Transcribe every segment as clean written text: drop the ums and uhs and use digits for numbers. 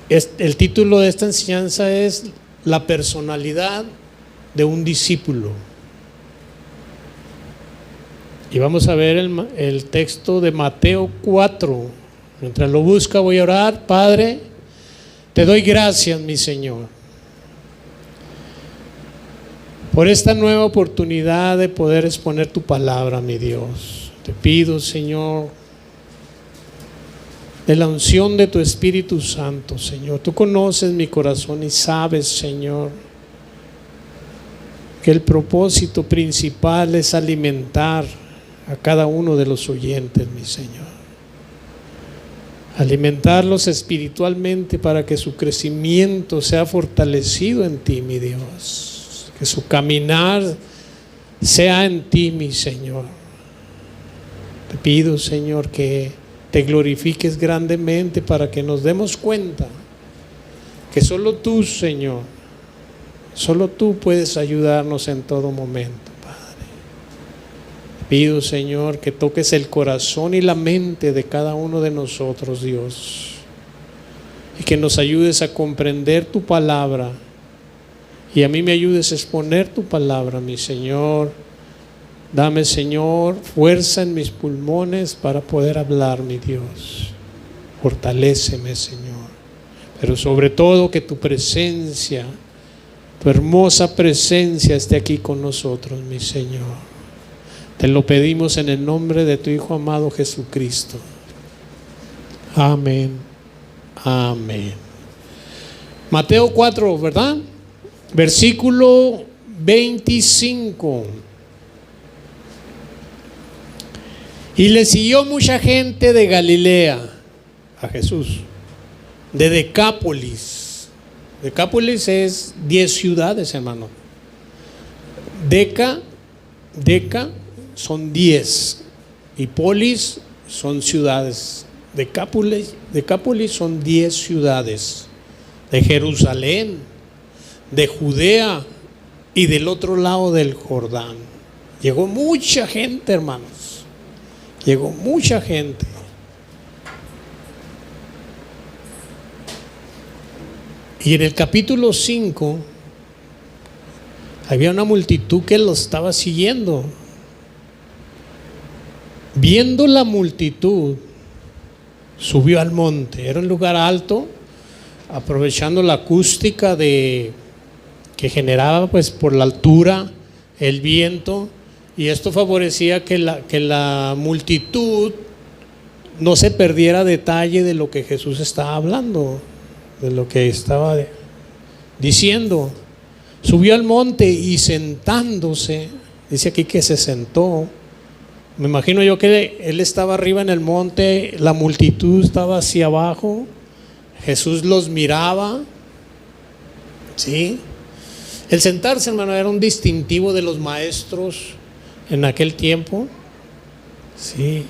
El título de esta enseñanza es La personalidad de un discípulo. Y vamos a ver el texto de Mateo 4. Mientras lo busca voy a orar. Padre, te doy gracias, mi Señor, por esta nueva oportunidad de poder exponer tu palabra, mi Dios. Te pido, Señor, de la unción de tu Espíritu Santo, Señor. Tú conoces mi corazón y sabes, Señor, que el propósito principal es alimentar a cada uno de los oyentes, mi Señor. Alimentarlos espiritualmente para que su crecimiento sea fortalecido en ti, mi Dios. Que su caminar sea en ti, mi Señor. Te pido, Señor, que te glorifiques grandemente para que nos demos cuenta que solo tú, Señor, solo tú puedes ayudarnos en todo momento, Padre. Te pido, Señor, que toques el corazón y la mente de cada uno de nosotros, Dios, y que nos ayudes a comprender tu palabra y a mí me ayudes a exponer tu palabra, mi Señor. Dame, Señor, fuerza en mis pulmones para poder hablar, mi Dios. Fortaléceme, Señor. Pero sobre todo que tu presencia, tu hermosa presencia esté aquí con nosotros, mi Señor. Te lo pedimos en el nombre de tu Hijo amado Jesucristo. Amén. Amén. Mateo 4, ¿verdad? Versículo 25. Y le siguió mucha gente de Galilea a Jesús, de Decápolis. Decápolis es 10 ciudades, hermano. Deca son 10 y polis son ciudades. Decápolis son 10 ciudades. De Jerusalén, de Judea y del otro lado del Jordán. Llegó mucha gente, hermanos. Llegó mucha gente. Y en el capítulo 5 había una multitud que los estaba siguiendo. Viendo la multitud, subió al monte. Era un lugar alto, aprovechando la acústica que generaba pues por la altura, el viento. Y esto favorecía que la multitud no se perdiera detalle de lo que Jesús estaba hablando, de lo que estaba diciendo. Subió al monte y sentándose, dice aquí que se sentó. Me imagino yo que él estaba arriba en el monte, la multitud estaba hacia abajo, Jesús los miraba, ¿sí? El sentarse, hermano, era un distintivo de los maestros en aquel tiempo, sí.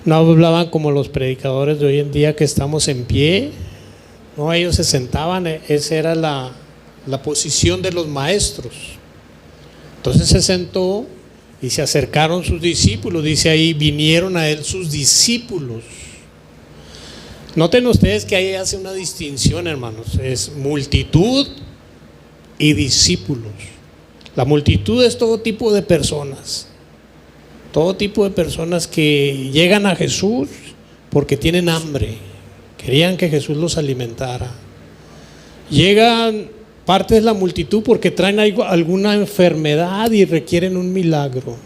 No hablaban como los predicadores de hoy en día que estamos en pie. No, ellos se sentaban, esa era la posición de los maestros. Entonces se sentó y se acercaron sus discípulos. Dice ahí, vinieron a él sus discípulos. Noten ustedes que ahí hace una distinción, hermanos. Es multitud y discípulos. La multitud es todo tipo de personas. Todo tipo de personas que llegan a Jesús porque tienen hambre. Querían que Jesús los alimentara. Llegan parte de la multitud porque traen alguna enfermedad y requieren un milagro.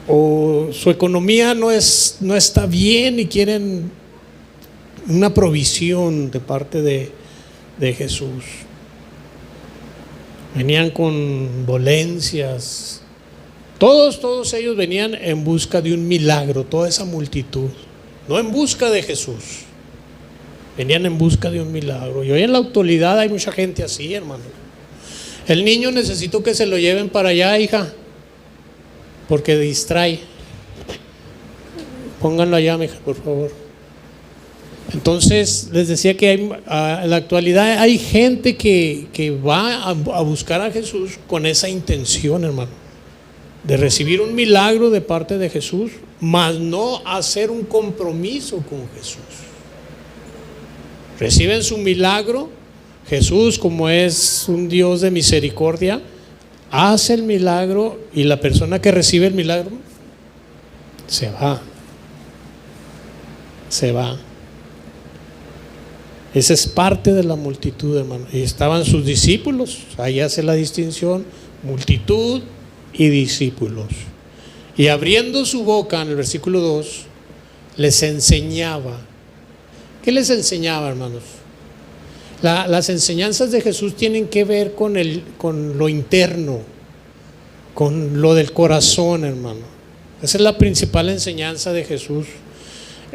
O su economía no está bien y quieren una provisión de parte de Jesús. Venían con dolencias. Todos ellos venían en busca de un milagro, toda esa multitud. No en busca de Jesús. Venían en busca de un milagro. Y hoy en la actualidad hay mucha gente así, hermano. El niño necesito que se lo lleven para allá, hija, porque distrae. Pónganlo allá, mija, por favor. Entonces les decía que en la actualidad hay gente que va a buscar a Jesús con esa intención, hermano, de recibir un milagro de parte de Jesús, mas no hacer un compromiso con Jesús. reciben su milagro. Jesús, como es un Dios de misericordia, hace el milagro y la persona que recibe el milagro se va. Se va. Esa es parte de la multitud, hermano. Y estaban sus discípulos, ahí hace la distinción, multitud y discípulos. Y abriendo su boca, en el versículo 2, les enseñaba. ¿Qué les enseñaba, hermanos? Las enseñanzas de Jesús tienen que ver con lo interno, con lo del corazón, hermano. Esa es la principal enseñanza de Jesús.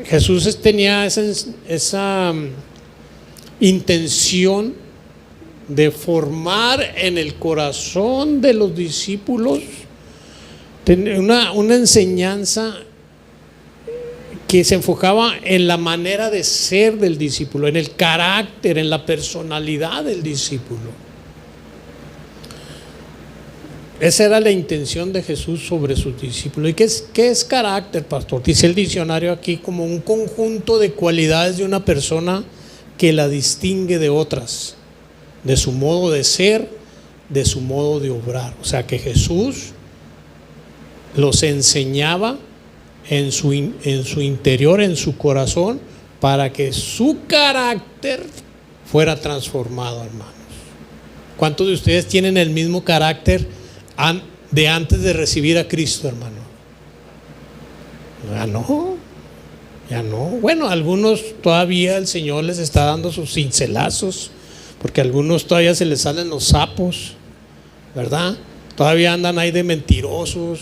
Jesús tenía esa intención de formar en el corazón de los discípulos una enseñanza que se enfocaba en la manera de ser del discípulo, en el carácter, en la personalidad del discípulo. Esa era la intención de Jesús sobre sus discípulos. ¿Y qué es carácter, pastor? Dice el diccionario aquí como un conjunto de cualidades de una persona que la distingue de otras, de su modo de ser, de su modo de obrar. O sea que Jesús los enseñaba en su interior, en su corazón, para que su carácter fuera transformado, hermanos. ¿Cuántos de ustedes tienen el mismo carácter de antes de recibir a Cristo, hermano? Ya no. Bueno, algunos todavía el Señor les está dando sus cincelazos, porque a algunos todavía se les salen los sapos, ¿verdad? Todavía andan ahí de mentirosos.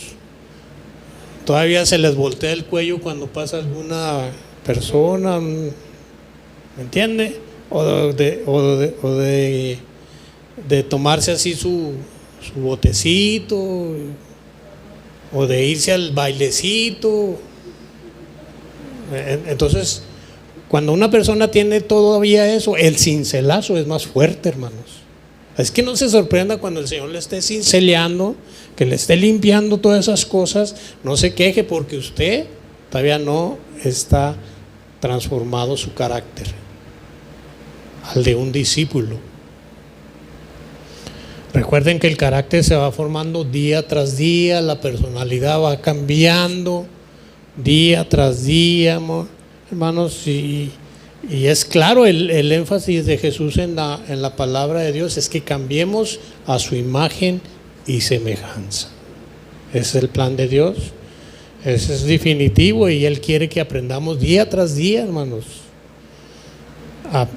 Todavía se les voltea el cuello cuando pasa alguna persona, ¿me entiende? O de tomarse así su botecito, o de irse al bailecito. Entonces, cuando una persona tiene todavía eso, el cincelazo es más fuerte, hermanos. Es que no se sorprenda cuando el Señor le esté cinceleando, que le esté limpiando todas esas cosas. No se queje porque usted todavía no está transformado su carácter al de un discípulo. Recuerden que el carácter se va formando día tras día, la personalidad va cambiando día tras día, hermanos, y es claro el énfasis de Jesús en la palabra de Dios es que cambiemos a su imagen y semejanza. Ese es el plan de Dios, ese es definitivo, y Él quiere que aprendamos día tras día, hermanos,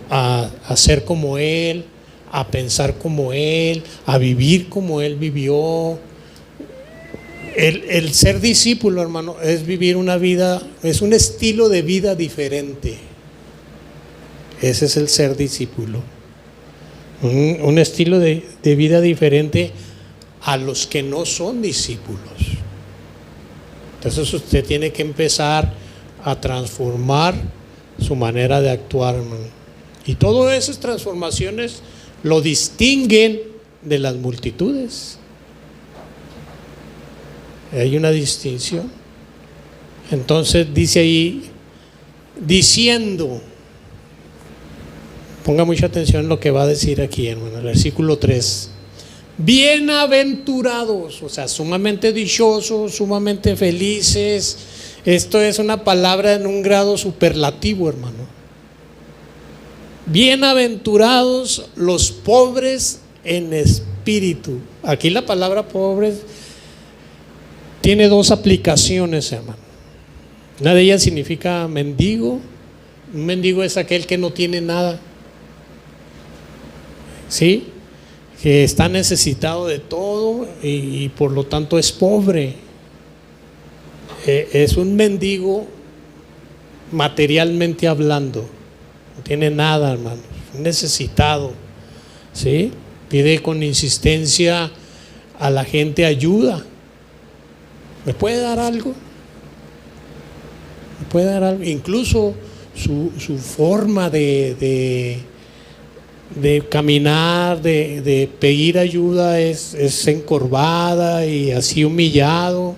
a ser como Él, a pensar como Él, a vivir como Él vivió. El ser discípulo, hermano, es vivir una vida, es un estilo de vida diferente. Ese es el ser discípulo. Un estilo de vida diferente a los que no son discípulos. Entonces usted tiene que empezar a transformar su manera de actuar, hermano. Y todas esas transformaciones lo distinguen de las multitudes. Hay una distinción. Entonces dice ahí, diciendo, ponga mucha atención en lo que va a decir aquí, hermano, el versículo 3. Bienaventurados, o sea, sumamente dichosos, sumamente felices. Esto es una palabra en un grado superlativo, hermano. Bienaventurados los pobres en espíritu. Aquí la palabra pobres tiene dos aplicaciones, hermano. Una de ellas significa mendigo. Un mendigo es aquel que no tiene nada, ¿sí? Que está necesitado de todo y por lo tanto es pobre. Es un mendigo materialmente hablando, no tiene nada, hermano, necesitado, ¿sí? Pide con insistencia a la gente ayuda. ¿Me puede dar algo? ¿Me puede dar algo? Incluso su forma de caminar, de pedir ayuda es encorvada y así humillado.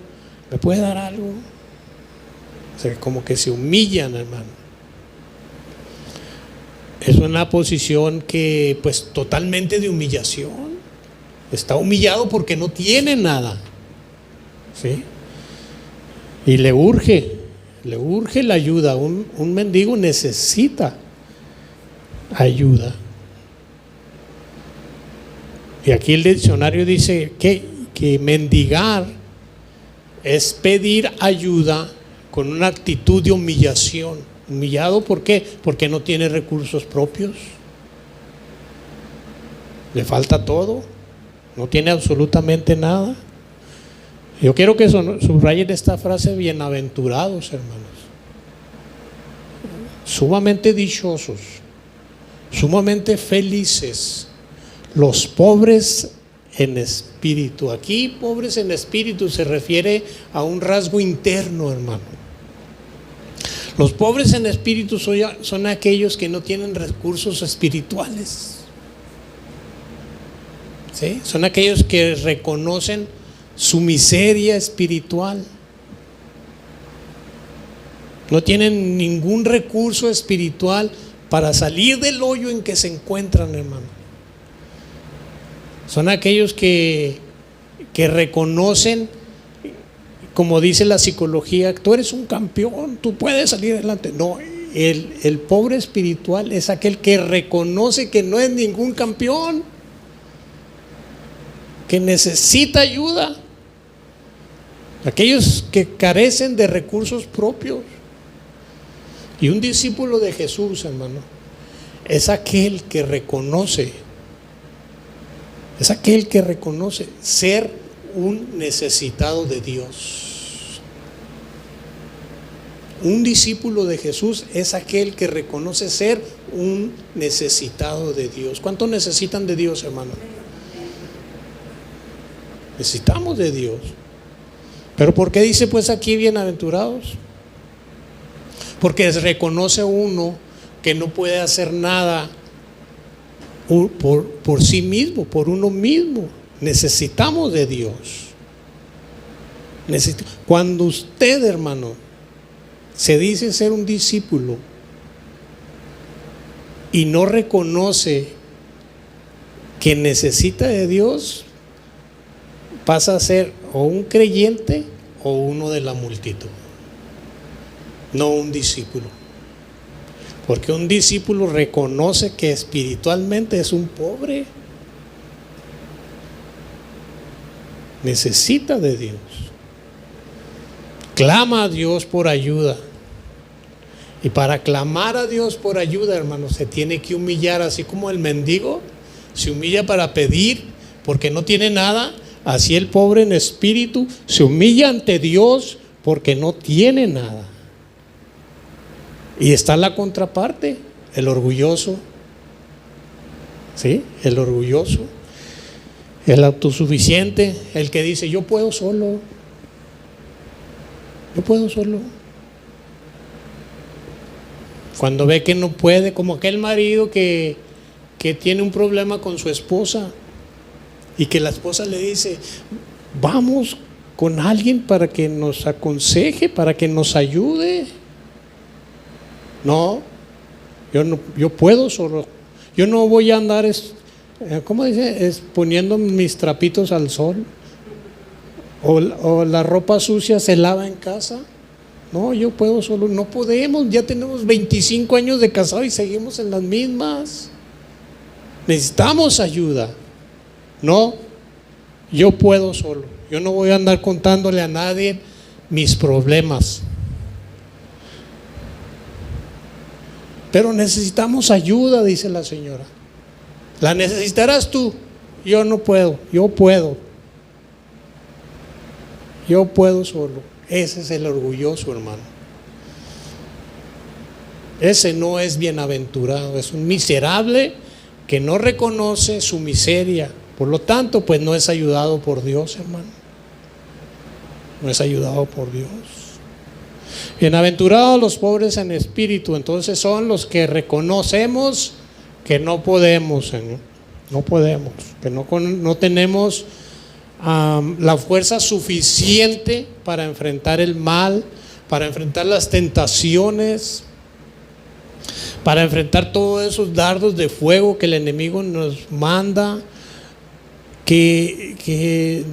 ¿Me puede dar algo? O sea, como que se humillan, hermano. es una posición que pues totalmente de humillación. Está humillado porque no tiene nada, ¿sí? Y le urge la ayuda. Un mendigo necesita ayuda. Y aquí el diccionario dice que mendigar es pedir ayuda con una actitud de humillación. Humillado, ¿por qué? Porque no tiene recursos propios. Le falta todo. No tiene absolutamente nada. Yo quiero que subrayen esta frase: bienaventurados, hermanos. Sumamente dichosos, sumamente felices los pobres en espíritu. Aquí pobres en espíritu se refiere a un rasgo interno, hermano. Los pobres en espíritu son aquellos que no tienen recursos espirituales, ¿sí? Son aquellos que reconocen su miseria espiritual. No tienen ningún recurso espiritual para salir del hoyo en que se encuentran, hermano. Son aquellos que reconocen, como dice la psicología, tú eres un campeón, tú puedes salir adelante. No, el pobre espiritual es aquel que reconoce que no es ningún campeón, que necesita ayuda. Aquellos que carecen de recursos propios. Y un discípulo de Jesús, hermano, es aquel que reconoce ser un necesitado de Dios. Un discípulo de Jesús es aquel que reconoce ser un necesitado de Dios. ¿Cuánto necesitan de Dios, hermano? Necesitamos de Dios. Pero ¿por qué dice pues aquí bienaventurados? Porque reconoce uno que no puede hacer nada por sí mismo, por uno mismo. Necesitamos de Dios. Cuando usted, hermano, se dice ser un discípulo y no reconoce que necesita de Dios, pasa a ser o un creyente o uno de la multitud, no un discípulo. Porque un discípulo reconoce que espiritualmente es un pobre, necesita de Dios, clama a Dios por ayuda. Y para clamar a Dios por ayuda, hermano, se tiene que humillar, así como el mendigo se humilla para pedir porque no tiene nada. Así el pobre en espíritu se humilla ante Dios porque no tiene nada. Y está la contraparte, el orgulloso, ¿sí? El orgulloso, el autosuficiente, el que dice yo puedo solo, yo puedo solo. Cuando ve que no puede, como aquel marido que tiene un problema con su esposa y que la esposa le dice, vamos con alguien para que nos aconseje, para que nos ayude. No, yo puedo solo. Yo no voy a andar, ¿cómo dice? Poniendo mis trapitos al sol. O la ropa sucia se lava en casa. No, yo puedo solo. No podemos, ya tenemos 25 años de casado y seguimos en las mismas. Necesitamos ayuda. No, yo puedo solo. Yo no voy a andar contándole a nadie mis problemas. Pero necesitamos ayuda, dice la señora. La necesitarás tú. Yo no puedo, yo puedo. Yo puedo solo. Ese es el orgulloso, hermano. Ese no es bienaventurado, es un miserable que no reconoce su miseria. Por lo tanto, pues no es ayudado por Dios, hermano. No es ayudado por Dios. Bienaventurados los pobres en espíritu, entonces son los que reconocemos que no podemos, Señor. No podemos, que no tenemos la fuerza suficiente para enfrentar el mal, para enfrentar las tentaciones, para enfrentar todos esos dardos de fuego que el enemigo nos manda, que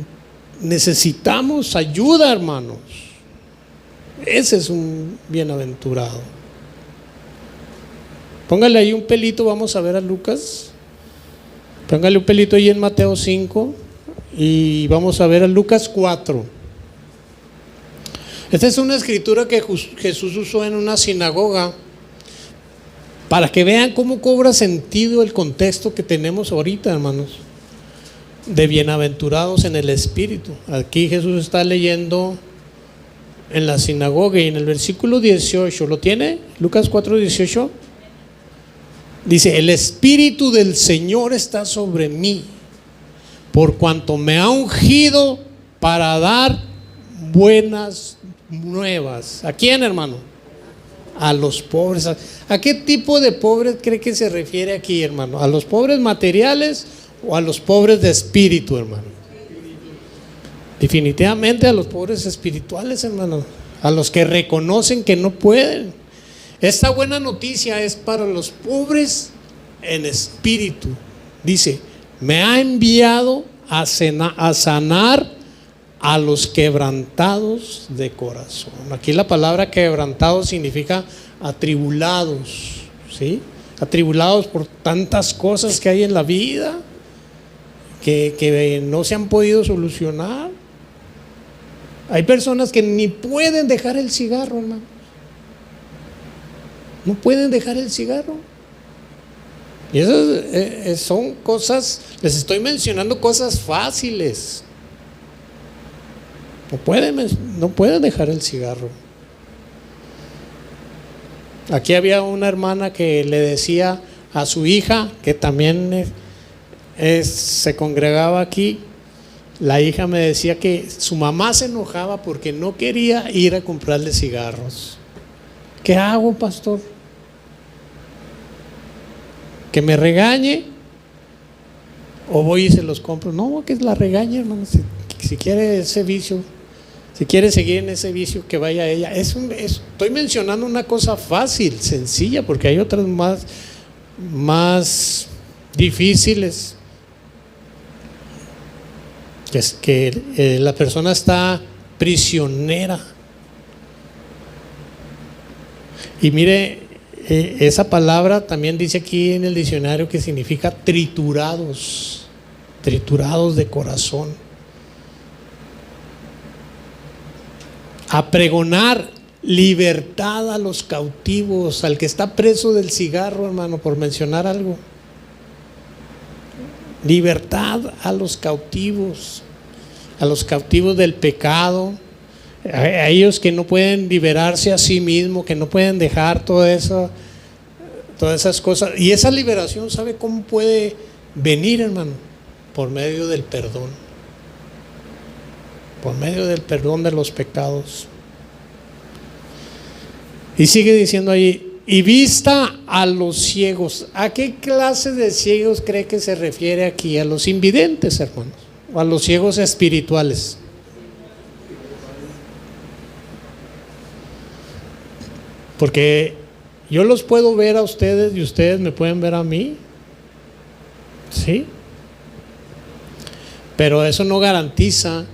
necesitamos ayuda, hermanos. Ese es un bienaventurado. Póngale ahí un pelito, vamos a ver a Lucas. Póngale un pelito ahí en Mateo 5 y vamos a ver a Lucas 4. Esta es una escritura que Jesús usó en una sinagoga para que vean cómo cobra sentido el contexto que tenemos ahorita, hermanos, de bienaventurados en el Espíritu. Aquí Jesús está leyendo en la sinagoga y en el versículo 18, ¿lo tiene? Lucas 4:18. Dice: el Espíritu del Señor está sobre mí, por cuanto me ha ungido para dar buenas nuevas. ¿A quién, hermano? A los pobres. ¿A qué tipo de pobres cree que se refiere aquí, hermano? ¿A los pobres materiales o a los pobres de espíritu, hermano? Definitivamente a los pobres espirituales, hermano, a los que reconocen que no pueden. Esta buena noticia es para los pobres en espíritu. Dice: me ha enviado a sanar a los quebrantados de corazón. Aquí la palabra quebrantado significa atribulados, ¿sí? Atribulados por tantas cosas que hay en la vida que no se han podido solucionar. Hay personas que ni pueden dejar el cigarro, hermano. No pueden dejar el cigarro. Y esas son cosas, les estoy mencionando cosas fáciles. No pueden dejar el cigarro. Aquí había una hermana que le decía a su hija, que también se congregaba aquí. La hija me decía que su mamá se enojaba porque no quería ir a comprarle cigarros. ¿Qué hago, pastor? ¿Que me regañe? ¿O voy y se los compro? No, que la regañe, hermano. Si quiere ese vicio, si quiere seguir en ese vicio, que vaya ella. Estoy mencionando una cosa fácil, sencilla, porque hay otras más difíciles. Es que la persona está prisionera. Y mire, esa palabra también dice aquí en el diccionario que significa triturados de corazón. A pregonar libertad a los cautivos, al que está preso del cigarro, hermano, por mencionar algo. Libertad a los cautivos del pecado, a ellos que no pueden liberarse a sí mismos, que no pueden dejar todas esas cosas. Y esa liberación, ¿sabe cómo puede venir, hermano? Por medio del perdón. Por medio del perdón de los pecados. Y sigue diciendo ahí: y vista a los ciegos. ¿A qué clase de ciegos cree que se refiere aquí? ¿A los invidentes, hermanos? ¿O a los ciegos espirituales? Porque yo los puedo ver a ustedes y ustedes me pueden ver a mí, ¿sí? Pero eso no garantiza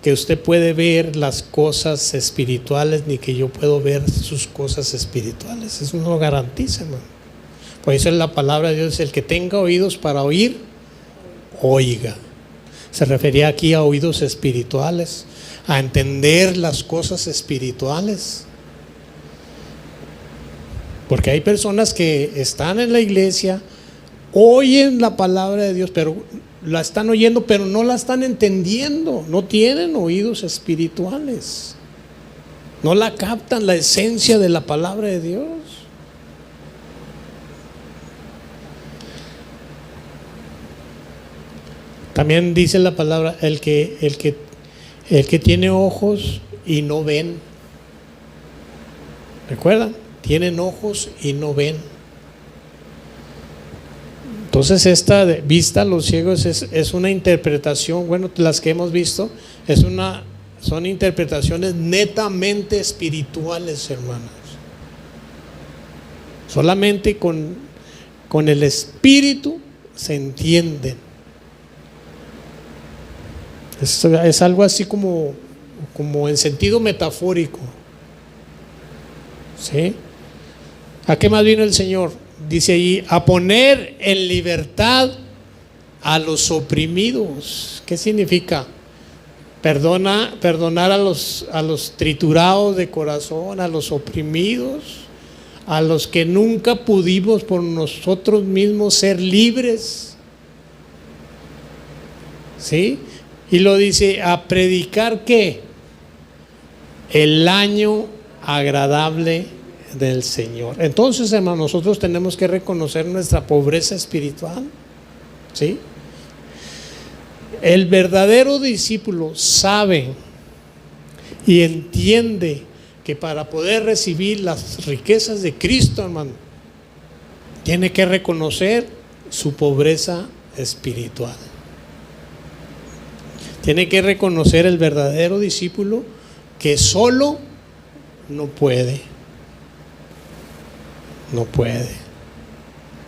que usted puede ver las cosas espirituales, ni que yo puedo ver sus cosas espirituales. Eso no lo garantiza, hermano. Por eso la palabra de Dios: el que tenga oídos para oír, oiga. Se refería aquí a oídos espirituales, a entender las cosas espirituales. Porque hay personas que están en la iglesia, oyen la palabra de Dios, pero la están oyendo, pero no la están entendiendo. No tienen oídos espirituales. No la captan, la esencia de la palabra de Dios. También dice la palabra: el que tiene ojos y no ven. ¿Recuerdan? Tienen ojos y no ven. Entonces esta vista a los ciegos es una interpretación, bueno, las que hemos visto, son interpretaciones netamente espirituales, hermanos. Solamente con el Espíritu se entienden. Es algo así como en sentido metafórico. ¿Sí? ¿A qué más vino el Señor? Dice allí, a poner en libertad a los oprimidos. ¿Qué significa? Perdonar a los triturados de corazón, a los oprimidos, a los que nunca pudimos por nosotros mismos ser libres. ¿Sí? Y lo dice, a predicar ¿qué? El año agradable del Señor. Entonces, hermanos, nosotros tenemos que reconocer nuestra pobreza espiritual. ¿Sí? El verdadero discípulo sabe y entiende que para poder recibir las riquezas de Cristo, hermano, tiene que reconocer su pobreza espiritual. Tiene que reconocer el verdadero discípulo que solo no puede. No puede.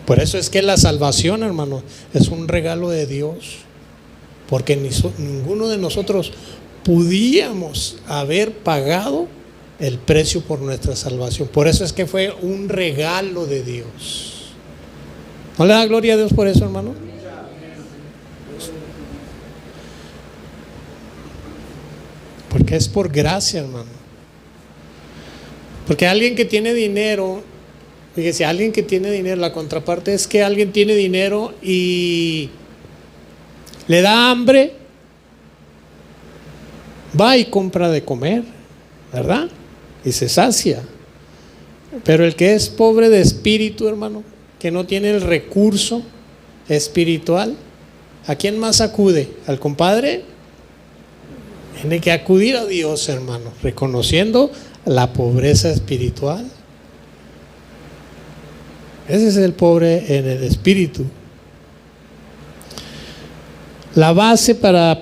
Por eso es que la salvación, hermano, es un regalo de Dios. Porque ninguno de nosotros pudiéramos haber pagado el precio por nuestra salvación. Por eso es que fue un regalo de Dios. ¿No le da gloria a Dios por eso, hermano? Porque es por gracia, hermano. Porque alguien que tiene dinero, fíjese, alguien que tiene dinero, la contraparte es que alguien tiene dinero y le da hambre, va y compra de comer, ¿verdad? Y se sacia. Pero el que es pobre de espíritu, hermano, que no tiene el recurso espiritual, ¿a quién más acude? ¿Al compadre? Tiene que acudir a Dios, hermano, reconociendo la pobreza espiritual. Ese es el pobre en el espíritu. La base para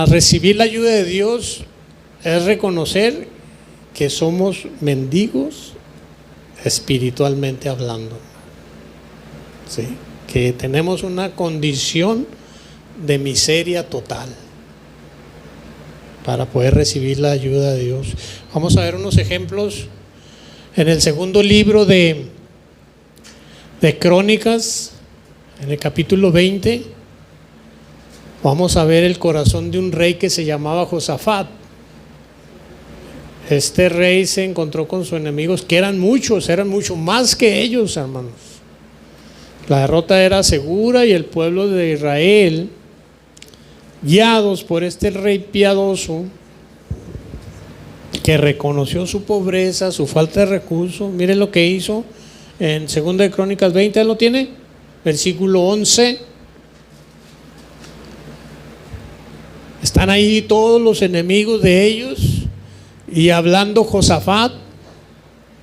recibir la ayuda de Dios es reconocer que somos mendigos espiritualmente hablando. ¿Sí? Que tenemos una condición de miseria total para poder recibir la ayuda de Dios. Vamos a ver unos ejemplos en el segundo libro de Crónicas, en el capítulo 20. Vamos a ver el corazón de un rey que se llamaba Josafat. Este rey se encontró con sus enemigos, que eran mucho más que ellos, hermanos. La derrota era segura y el pueblo de Israel, guiados por este rey piadoso, que reconoció su pobreza, su falta de recursos. Miren lo que hizo en 2 de Crónicas 20, ¿lo tiene? Versículo 11. Están ahí todos los enemigos de ellos y hablando Josafat.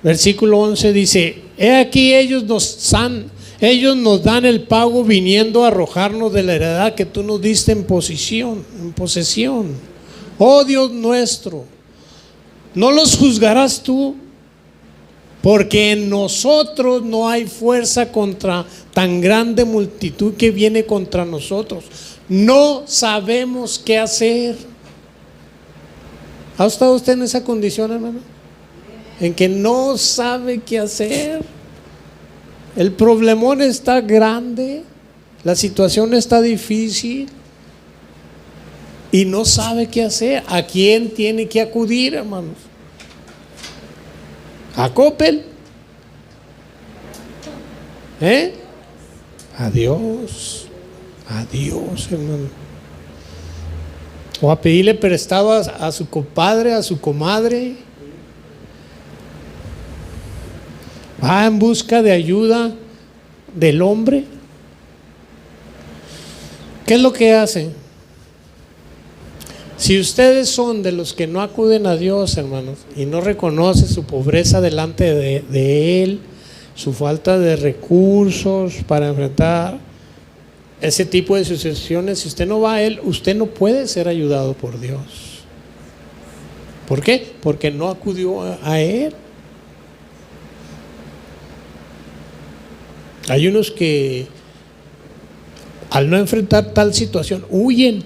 Versículo 11 dice: he aquí ellos nos dan el pago viniendo a arrojarnos de la heredad que tú nos diste en posesión. Oh Dios nuestro, ¿no los juzgarás tú? Porque en nosotros no hay fuerza contra tan grande multitud que viene contra nosotros. No sabemos qué hacer. ¿Ha estado usted en esa condición, hermano? En que no sabe qué hacer. El problemón está grande, la situación está difícil y no sabe qué hacer. ¿A quién tiene que acudir, hermanos? ¿A Coppel? A Dios, hermano. O a pedirle prestado a su compadre, a su comadre. Va en busca de ayuda del hombre. ¿Qué es lo que hace? Si ustedes son de los que no acuden a Dios, hermanos, y no reconocen su pobreza delante de Él, su falta de recursos para enfrentar ese tipo de situaciones, si usted no va a Él, usted no puede ser ayudado por Dios. ¿Por qué? Porque no acudió a Él. Hay unos que al no enfrentar tal situación huyen.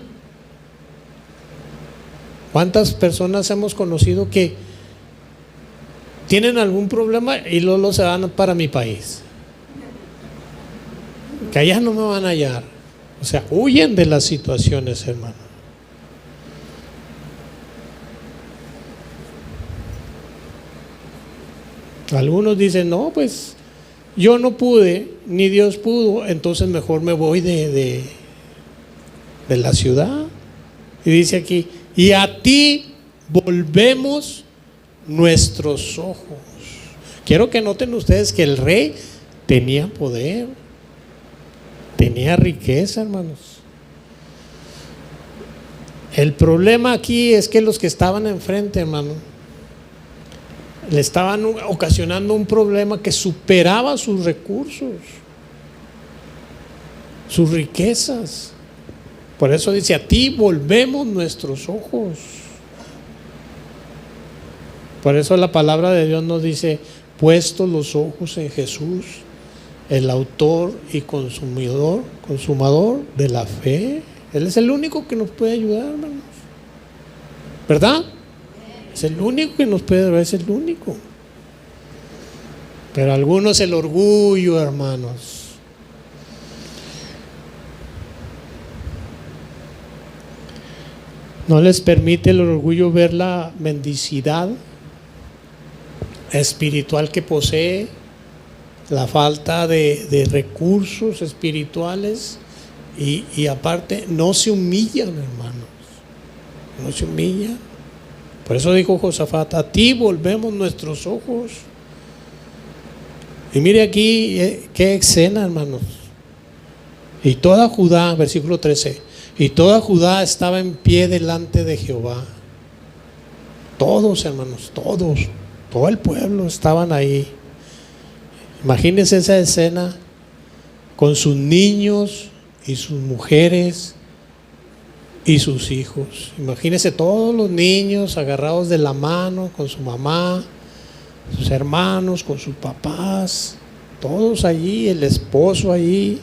¿Cuántas personas hemos conocido que tienen algún problema y luego se van para mi país? Que allá no me van a hallar. O sea, huyen de las situaciones, hermano. Algunos dicen, no, pues yo no pude, ni Dios pudo, entonces mejor me voy de la ciudad. Y dice aquí, y a ti volvemos nuestros ojos. Quiero que noten ustedes que el rey tenía poder, tenía riqueza, hermanos. El problema aquí es que los que estaban enfrente, hermano, le estaban ocasionando un problema que superaba sus recursos, sus riquezas. Por eso dice, a ti volvemos nuestros ojos. Por eso la palabra de Dios nos dice, puestos los ojos en Jesús, el autor y consumador de la fe. Él es el único que nos puede ayudar, hermanos, ¿verdad? Es el único que nos puede ayudar, es el único. Pero algunos el orgullo, hermanos. No les permite el orgullo ver la mendicidad espiritual que posee, la falta de recursos espirituales y aparte no se humillan, hermanos, no se humillan. Por eso dijo Josafat, a ti volvemos nuestros ojos. Y mire aquí qué escena, hermanos. Y toda Judá, versículo 13, y toda Judá estaba en pie delante de Jehová. Todos, hermanos, todos, todo el pueblo estaban ahí. Imagínense esa escena con sus niños y sus mujeres y sus hijos. Imagínense todos los niños agarrados de la mano con su mamá, sus hermanos, con sus papás, todos allí, el esposo allí,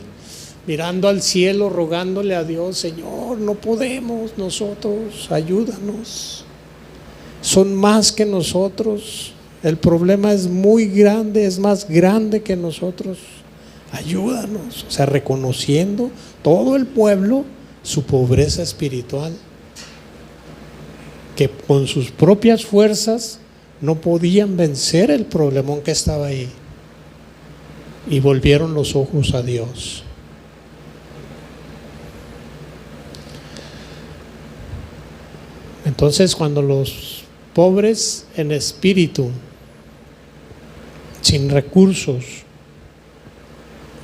mirando al cielo, rogándole a Dios, Señor, no podemos nosotros, ayúdanos. Son más que nosotros. El problema es muy grande, es más grande que nosotros. Ayúdanos. O sea, reconociendo todo el pueblo su pobreza espiritual, que con sus propias fuerzas no podían vencer el problemón que estaba ahí, y volvieron los ojos a Dios. Entonces, cuando los pobres en espíritu, sin recursos,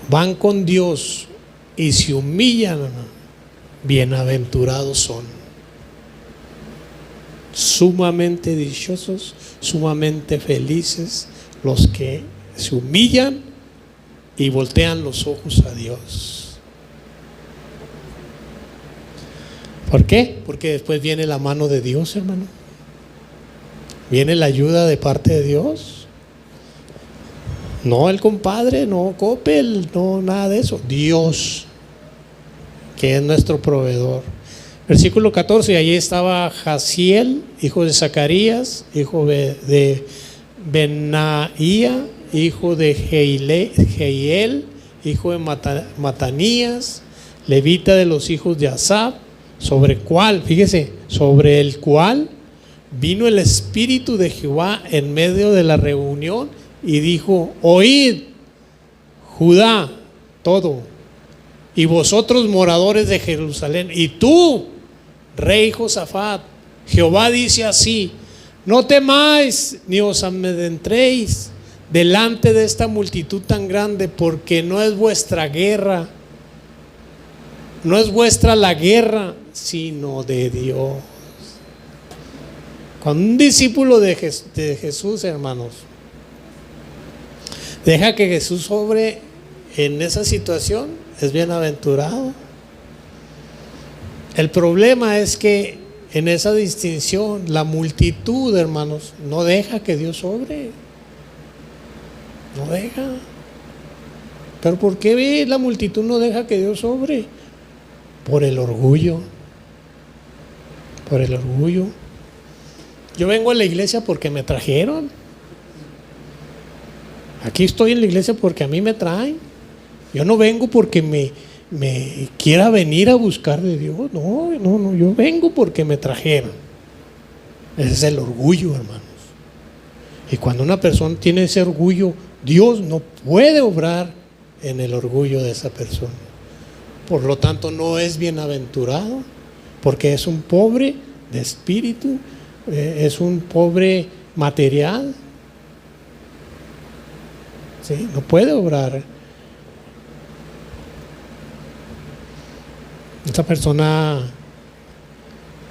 van con Dios y se humillan, bienaventurados son. Sumamente dichosos, sumamente felices los que se humillan y voltean los ojos a Dios. ¿Por qué? Porque después viene la mano de Dios, hermano. Viene la ayuda de parte de Dios. No el compadre, no Coppel, no nada de eso. Dios, que es nuestro proveedor. Versículo 14, y allí estaba Jaziel, hijo de Zacarías, hijo de Benaía, hijo de Jehiel, hijo de Matanías, levita de los hijos de Asaf, sobre el cual vino el Espíritu de Jehová en medio de la reunión y dijo, oíd, Judá, todo, y vosotros moradores de Jerusalén, y tú, rey Josafat, Jehová dice así, no temáis ni os amedrentéis delante de esta multitud tan grande, porque no es vuestra guerra, no es vuestra la guerra, sino de Dios. Cuando un discípulo de Jesús, hermanos, deja que Jesús obre en esa situación, es bienaventurado. El problema es que en esa distinción, la multitud, hermanos, no deja que Dios obre. No deja. Pero ¿por qué la multitud no deja que Dios obre? Por el orgullo. Por el orgullo. Yo vengo a la iglesia porque me trajeron. Aquí estoy en la iglesia porque a mí me traen. Yo no vengo porque me quiera venir a buscar de Dios. No, yo vengo porque me trajeron. Ese es el orgullo, hermanos. Y cuando una persona tiene ese orgullo, Dios no puede obrar en el orgullo de esa persona. Por lo tanto, no es bienaventurado, porque es un pobre de espíritu, es un pobre material. ¿Sí? No puede obrar. Esa persona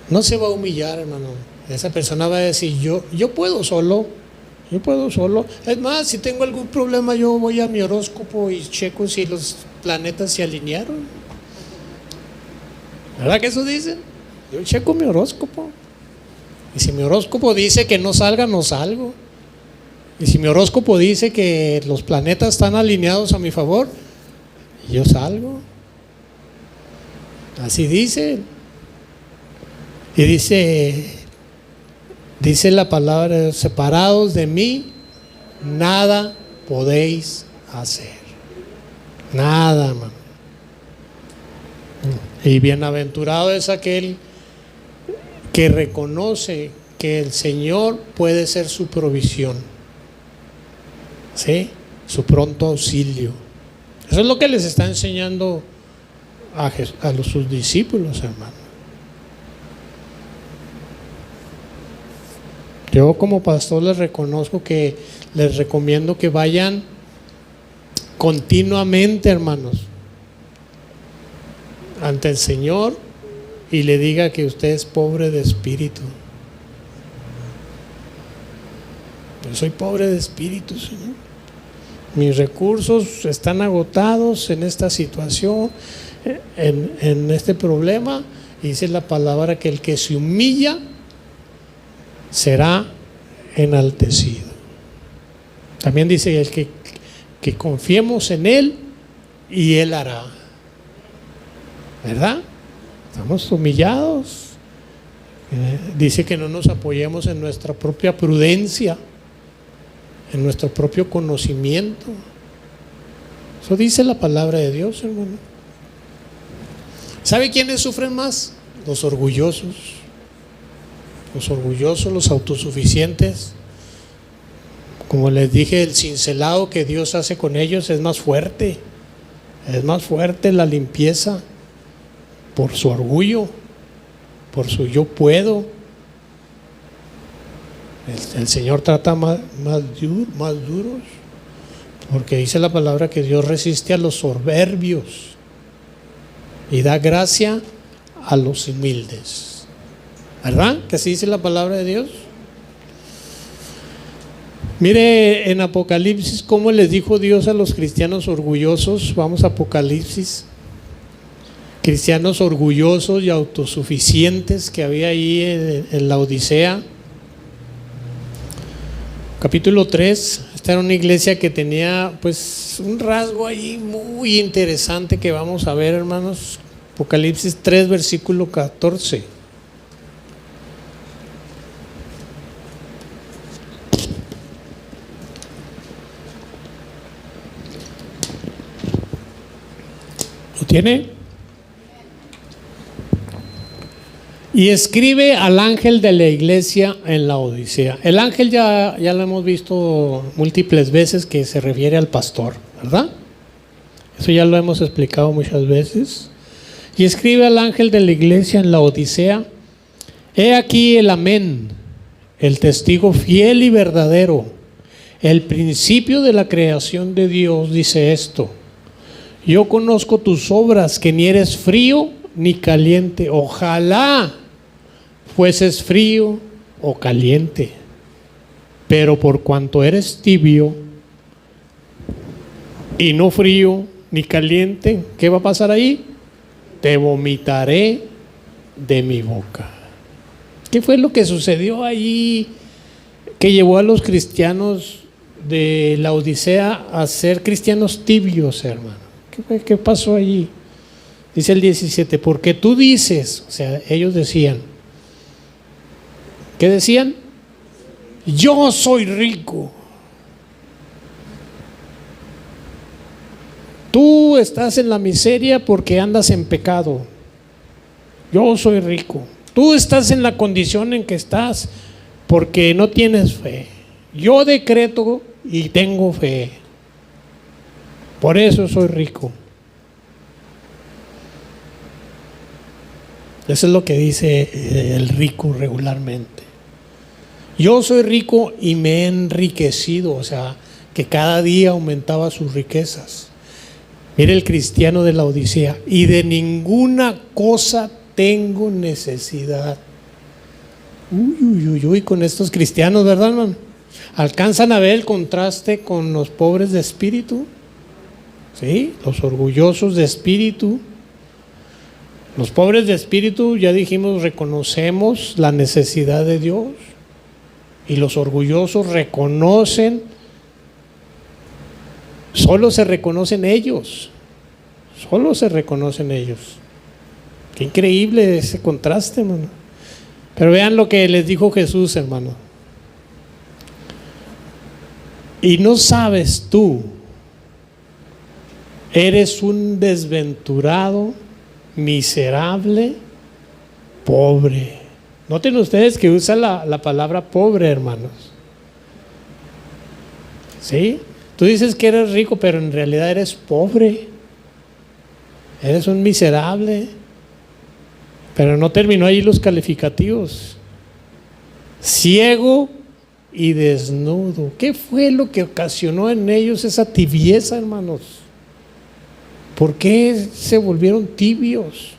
no se va a humillar, hermano. Esa persona va a decir, yo puedo solo. Yo puedo solo. Es más, si tengo algún problema, yo voy a mi horóscopo y checo si los planetas se alinearon. ¿Verdad que eso dicen? Yo checo mi horóscopo. Y si mi horóscopo dice que no salga, no salgo. Y si mi horóscopo dice que los planetas están alineados a mi favor, yo salgo. Así dice. Y dice la palabra, separados de mí, nada podéis hacer. Nada, hermano. Y bienaventurado es aquel que reconoce que el Señor puede ser su provisión, ¿sí? Su pronto auxilio. Eso es lo que les está enseñando a sus discípulos, hermano. Yo como pastor les recomiendo que vayan continuamente, hermanos, ante el Señor y le diga que usted es pobre de espíritu. Yo soy pobre de espíritu, Señor. Mis recursos están agotados en esta situación, en este problema. Y dice la palabra que el que se humilla será enaltecido. También dice el que confiemos en Él y Él hará. ¿Verdad? Estamos humillados. Dice que no nos apoyemos en nuestra propia prudencia, en nuestro propio conocimiento. Eso dice la palabra de Dios, hermano. ¿Sabe quiénes sufren más? Los orgullosos. Los orgullosos, los autosuficientes. Como les dije, el cincelado que Dios hace con ellos es más fuerte. Es más fuerte la limpieza por su orgullo, por su yo puedo. El Señor trata más duros, porque dice la palabra que Dios resiste a los soberbios y da gracia a los humildes. ¿Verdad? Que así dice la palabra de Dios. Mire en Apocalipsis cómo les dijo Dios a los cristianos orgullosos. Vamos a Apocalipsis. Cristianos orgullosos y autosuficientes que había ahí en la Odisea. Capítulo 3. Esta era una iglesia que tenía pues un rasgo ahí muy interesante que vamos a ver, hermanos. Apocalipsis 3, versículo 14. ¿Lo tiene? Y escribe al ángel de la iglesia en la Odisea. El ángel ya lo hemos visto múltiples veces que se refiere al pastor, ¿verdad? Eso ya lo hemos explicado muchas veces. Y escribe al ángel de la iglesia en la Odisea: he aquí el amén, el testigo fiel y verdadero, el principio de la creación de Dios, dice esto: yo conozco tus obras, que ni eres frío ni caliente. Ojalá fueses frío o caliente, pero por cuanto eres tibio y no frío ni caliente, ¿qué va a pasar ahí? Te vomitaré de mi boca. ¿Qué fue lo que sucedió allí que llevó a los cristianos de la Odisea a ser cristianos tibios, hermano. ¿Qué pasó allí? Dice el 17, porque tú dices, o sea, ellos decían, ¿qué decían? Yo soy rico. Tú estás en la miseria porque andas en pecado. Yo soy rico. Tú estás en la condición en que estás porque no tienes fe. Yo decreto y tengo fe. Por eso soy rico. Eso es lo que dice el rico regularmente. Yo soy rico y me he enriquecido, o sea, que cada día aumentaba sus riquezas. Mire el cristiano de la Odisea, y de ninguna cosa tengo necesidad. Uy, con estos cristianos, ¿verdad, hermano? ¿Alcanzan a ver el contraste con los pobres de espíritu? ¿Sí? Los orgullosos de espíritu. Los pobres de espíritu, ya dijimos, reconocemos la necesidad de Dios. Y los orgullosos reconocen, solo se reconocen ellos. Solo se reconocen ellos. Qué increíble ese contraste, hermano. Pero vean lo que les dijo Jesús, hermano. Y no sabes tú, eres un desventurado, miserable, pobre. Noten ustedes que usa la palabra pobre, hermanos. ¿Sí? Tú dices que eres rico, pero en realidad eres pobre. Eres un miserable. Pero no terminó ahí los calificativos. Ciego y desnudo. ¿Qué fue lo que ocasionó en ellos esa tibieza, hermanos? ¿Por qué se volvieron tibios?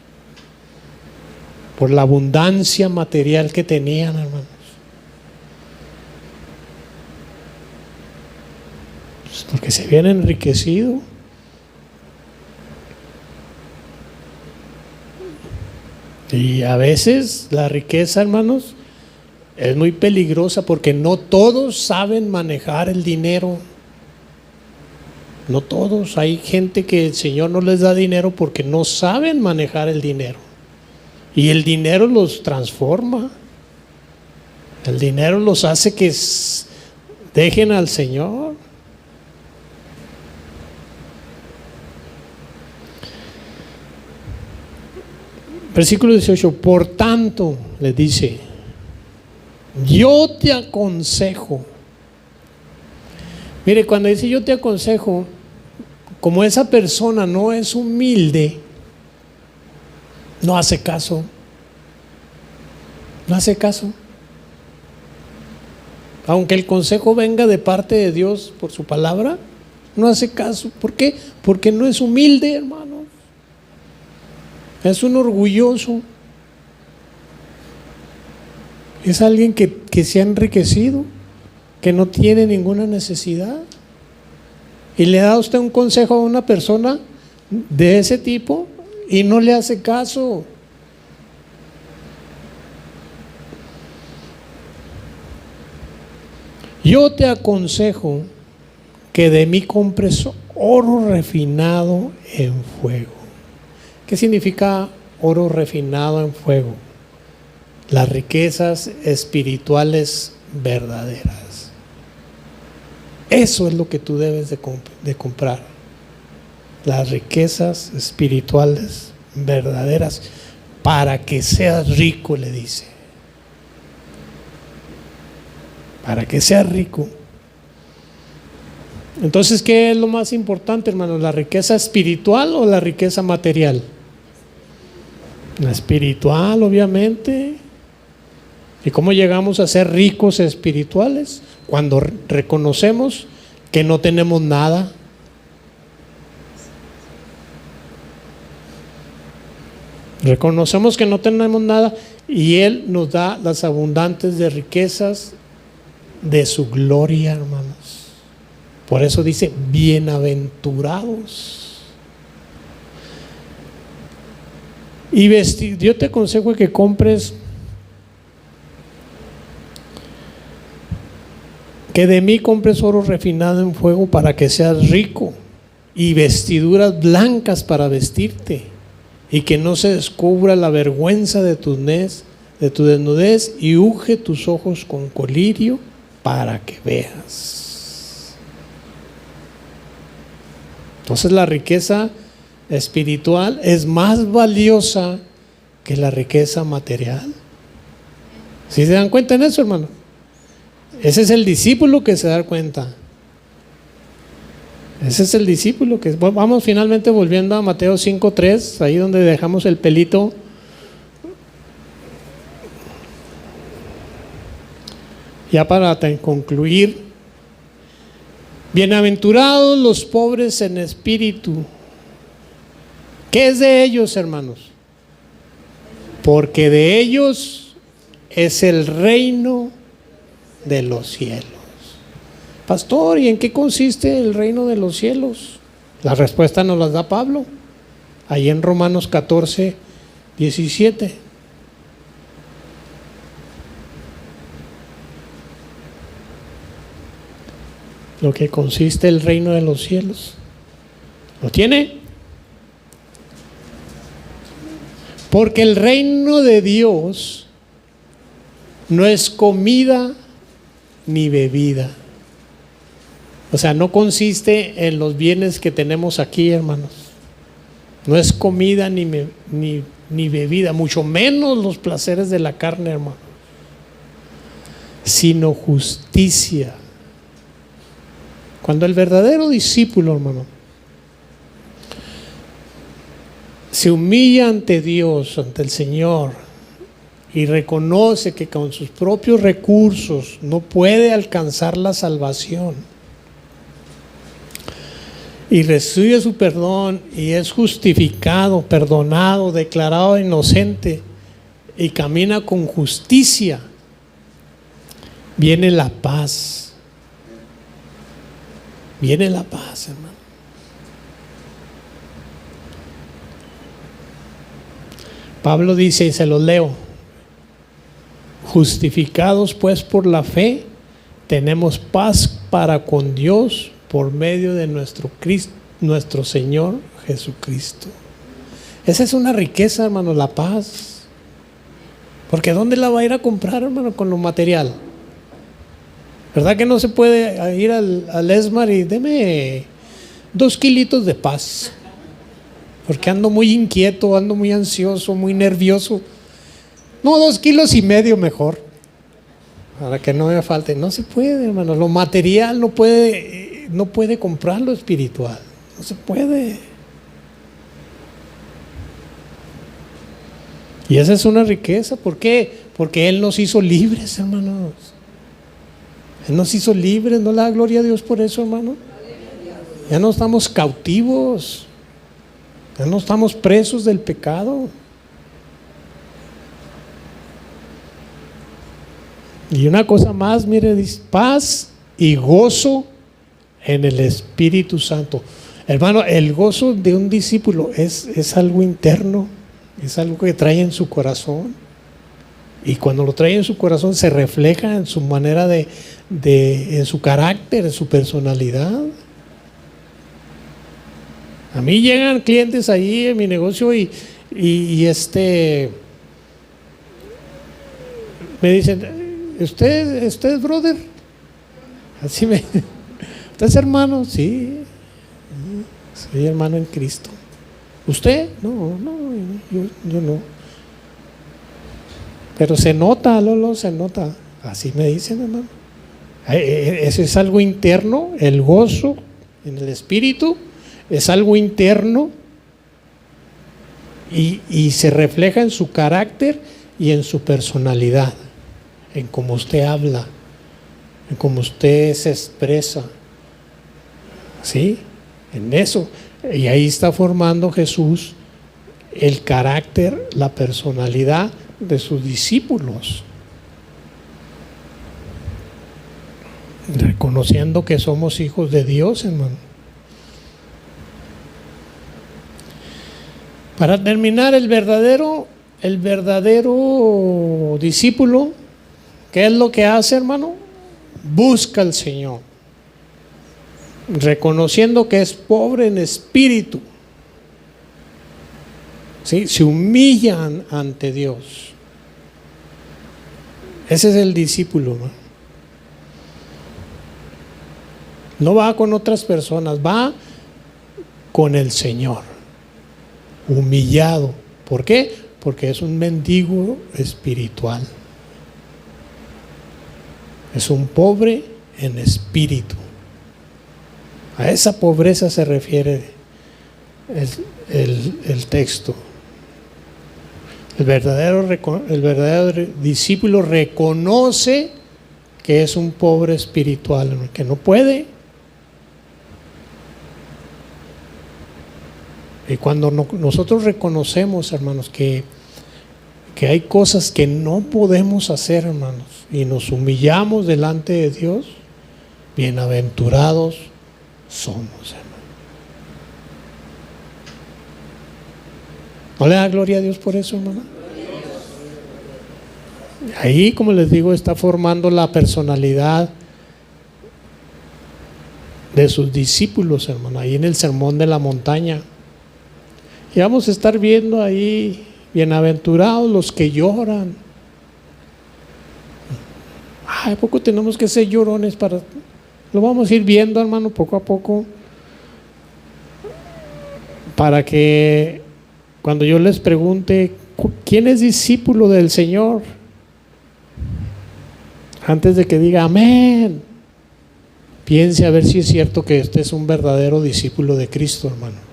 Por la abundancia material que tenían, hermanos. Pues porque se habían enriquecido. Y a veces la riqueza, hermanos, es muy peligrosa porque no todos saben manejar el dinero. No todos. Hay gente que el Señor no les da dinero porque no saben manejar el dinero. Y el dinero los transforma. El dinero los hace que dejen al Señor. Versículo 18, por tanto, le dice, yo te aconsejo. Mire, cuando dice yo te aconsejo, como esa persona no es humilde, no hace caso. No hace caso. Aunque el consejo venga de parte de Dios por su palabra, no hace caso. ¿Por qué? Porque no es humilde, hermano. Es un orgulloso. Es alguien que se ha enriquecido, que no tiene ninguna necesidad. Y le da usted un consejo a una persona de ese tipo y no le hace caso. Yo te aconsejo que de mí compres oro refinado en fuego. ¿Qué significa oro refinado en fuego? Las riquezas espirituales verdaderas. Eso es lo que tú debes de comprar. Las riquezas espirituales verdaderas para que seas rico, le dice. Para que seas rico. Entonces, ¿qué es lo más importante, hermanos? ¿La riqueza espiritual o la riqueza material? La espiritual, obviamente. ¿Y cómo llegamos a ser ricos espirituales? Cuando reconocemos que no tenemos nada. Reconocemos que no tenemos nada y Él nos da las abundantes de riquezas de su gloria, hermanos. Por eso dice, bienaventurados. Y vestir, yo te aconsejo que compres que de mí compres oro refinado en fuego para que seas rico, y vestiduras blancas para vestirte, y que no se descubra la vergüenza de tu desnudez, y unge tus ojos con colirio para que veas. Entonces la riqueza espiritual es más valiosa que la riqueza material. ¿Sí se dan cuenta en eso, hermano? Ese es el discípulo que se da cuenta. Ese es el discípulo que... Vamos finalmente volviendo a Mateo 5:3, ahí donde dejamos el pelito. Ya para concluir: bienaventurados los pobres en espíritu. ¿Qué es de ellos, hermanos? Porque de ellos es el reino de los cielos. Pastor, ¿y en qué consiste el reino de los cielos? La respuesta nos la da Pablo, ahí en Romanos 14:17. Lo que consiste el reino de los cielos. ¿Lo tiene? Porque el reino de Dios no es comida ni bebida. O sea, no consiste en los bienes que tenemos aquí, hermanos. No es comida ni bebida, mucho menos los placeres de la carne, hermano. Sino justicia. Cuando el verdadero discípulo, hermano, se humilla ante Dios, ante el Señor, y reconoce que con sus propios recursos no puede alcanzar la salvación, y recibe su perdón y es justificado, perdonado, declarado inocente, y camina con justicia, viene la paz. Viene la paz, hermano. Pablo dice, y se lo leo: justificados pues por la fe, tenemos paz para con Dios por medio de nuestro Señor Jesucristo. Esa es una riqueza, hermano, la paz. Porque ¿dónde la va a ir a comprar, hermano? Con lo material. ¿Verdad que no se puede ir al Esmar y deme 2 kilitos de paz? Porque ando muy inquieto, ando muy ansioso, muy nervioso. No, 2,5 kilos mejor, para que no me falte. No se puede, hermano. Lo material no puede comprar lo espiritual. No se puede. Y esa es una riqueza. ¿Por qué? Porque Él nos hizo libres, hermanos. Él nos hizo libres. ¿No le da gloria a Dios por eso, hermano? Ya no estamos cautivos. Ya no estamos presos del pecado. Y una cosa más, mire, dice: paz y gozo en el Espíritu Santo. Hermano, el gozo de un discípulo es algo interno, es algo que trae en su corazón. Y cuando lo trae en su corazón se refleja en su manera en su carácter, en su personalidad. A mí llegan clientes ahí en mi negocio y me dicen: ¿Usted es brother? Así me... ¿Usted es hermano? Sí, soy hermano en Cristo. ¿Usted? No, yo no. Pero se nota, Lolo, se nota. Así me dicen, hermano. Eso es algo interno. El gozo en el Espíritu es algo interno y se refleja en su carácter y en su personalidad, en cómo usted habla, en cómo usted se expresa, ¿sí? En eso. Y ahí está formando Jesús el carácter, la personalidad de sus discípulos, reconociendo que somos hijos de Dios, hermano. Para terminar, el verdadero discípulo, ¿qué es lo que hace, hermano? busca al Señor, reconociendo que es pobre en espíritu, ¿sí? Se humillan ante Dios. Ese es el discípulo, ¿no? No va con otras personas, va con el Señor, humillado. ¿Por qué? Porque es un mendigo espiritual. Es un pobre en espíritu. A esa pobreza se refiere el texto. El verdadero discípulo reconoce que es un pobre espiritual, que no puede. Y cuando nosotros reconocemos, hermanos, que hay cosas que no podemos hacer, hermanos, y nos humillamos delante de Dios, bienaventurados somos, hermanos. ¿No le da gloria a Dios por eso, hermano? Ahí, como les digo, está formando la personalidad de sus discípulos, hermano, ahí en el Sermón de la Montaña. Y vamos a estar viendo ahí, bienaventurados los que lloran. ¿A poco tenemos que ser llorones lo vamos a ir viendo, hermano, poco a poco, para que cuando yo les pregunte ¿quién es discípulo del Señor?, antes de que diga amén, piense a ver si es cierto que este es un verdadero discípulo de Cristo, hermano.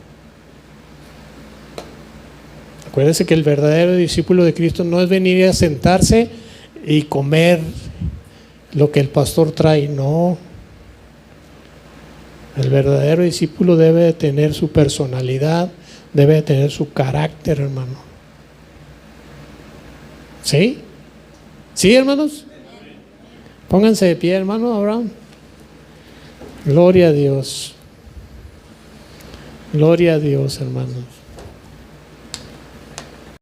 Acuérdense que el verdadero discípulo de Cristo no es venir a sentarse y comer lo que el pastor trae, no. El verdadero discípulo debe de tener su personalidad, debe de tener su carácter, hermano. ¿Sí? ¿Sí, hermanos? Pónganse de pie, hermano Abraham. Gloria a Dios. Gloria a Dios, hermanos.